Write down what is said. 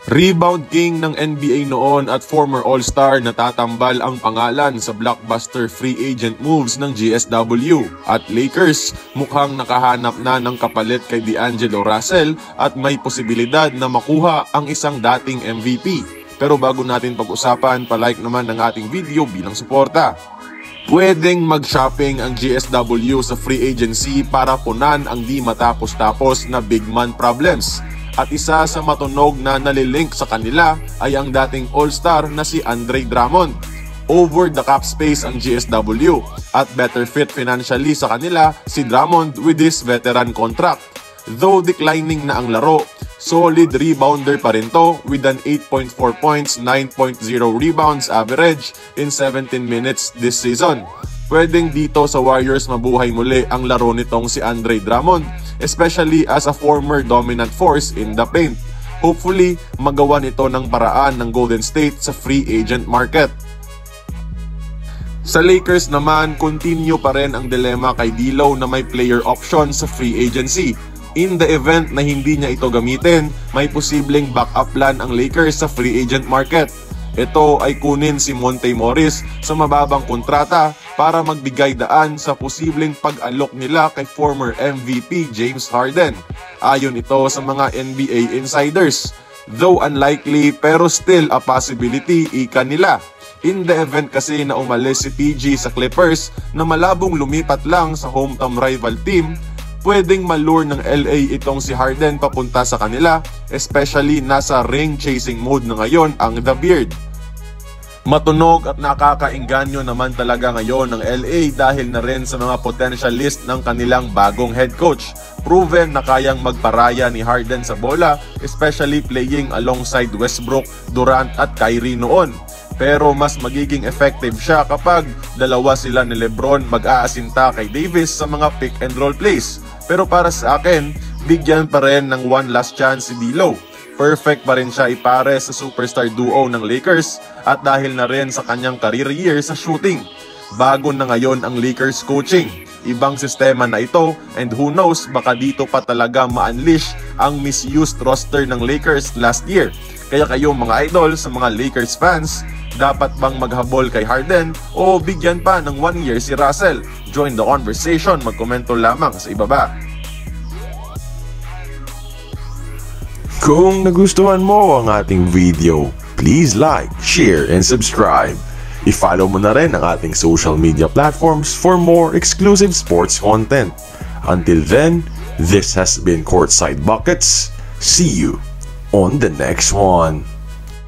Rebound king ng NBA noon at former all-star na tatambal ang pangalan sa blockbuster free agent moves ng GSW. At Lakers mukhang nakahanap na ng kapalit kay D'Angelo Russell at may posibilidad na makuha ang isang dating MVP. Pero bago natin pag-usapan, palike naman ng ating video bilang suporta. Pwedeng mag-shopping ang GSW sa free agency para punan ang di matapos-tapos na big man problems. At isa sa matunog na nalilink sa kanila ay ang dating all-star na si Andre Drummond. Over the cap space ang GSW at better fit financially sa kanila si Drummond with his veteran contract. Though declining na ang laro, solid rebounder pa rin to with an 8.4 points, 9.0 rebounds average in 17 minutes this season. Pwedeng dito sa Warriors mabuhay muli ang laro nitong si Andre Drummond, especially as a former dominant force in the paint. Hopefully, magawa nito ng paraan ng Golden State sa free agent market. Sa Lakers naman, continue pa rin ang dilema kay D'Lo na may player option sa free agency. In the event na hindi niya ito gamitin, may posibleng backup plan ang Lakers sa free agent market. Ito ay kunin si Monte Morris sa mababang kontrata para magbigay daan sa posibleng pag-alok nila kay former MVP James Harden. Ayon ito sa mga NBA insiders. Though unlikely pero still a possibility ika nila. In the event kasi na umalis si PG sa Clippers na malabong lumipat lang sa hometown rival team, pwedeng malure ng LA itong si Harden papunta sa kanila, especially nasa ring-chasing mode na ngayon ang The Beard. Matunog at nakakainganyo naman talaga ngayon ng LA dahil na rin sa mga potential list ng kanilang bagong head coach. Proven na kayang magparaya ni Harden sa bola, especially playing alongside Westbrook, Durant at Kyrie noon. Pero mas magiging effective siya kapag dalawa sila ni LeBron mag-aasinta kay Davis sa mga pick and roll plays. Pero para sa akin, bigyan pa rin ng one last chance si D'Lo. Perfect pa rin siya ipare sa superstar duo ng Lakers at dahil na rin sa kanyang career year sa shooting. Bago na ngayon ang Lakers coaching. Ibang sistema na ito and who knows baka dito pa talaga ma-unleash ang misused roster ng Lakers last year. Kaya kayo mga idol sa mga Lakers fans, dapat bang maghabol kay Harden o bigyan pa ng 1 year si Russell? Join the conversation, magkomento lamang sa ibaba. Kung nagustuhan mo ang ating video, please like, share, and subscribe. I-follow mo na rin ang ating social media platforms for more exclusive sports content. Until then, this has been Courtside Buckets. See you on the next one.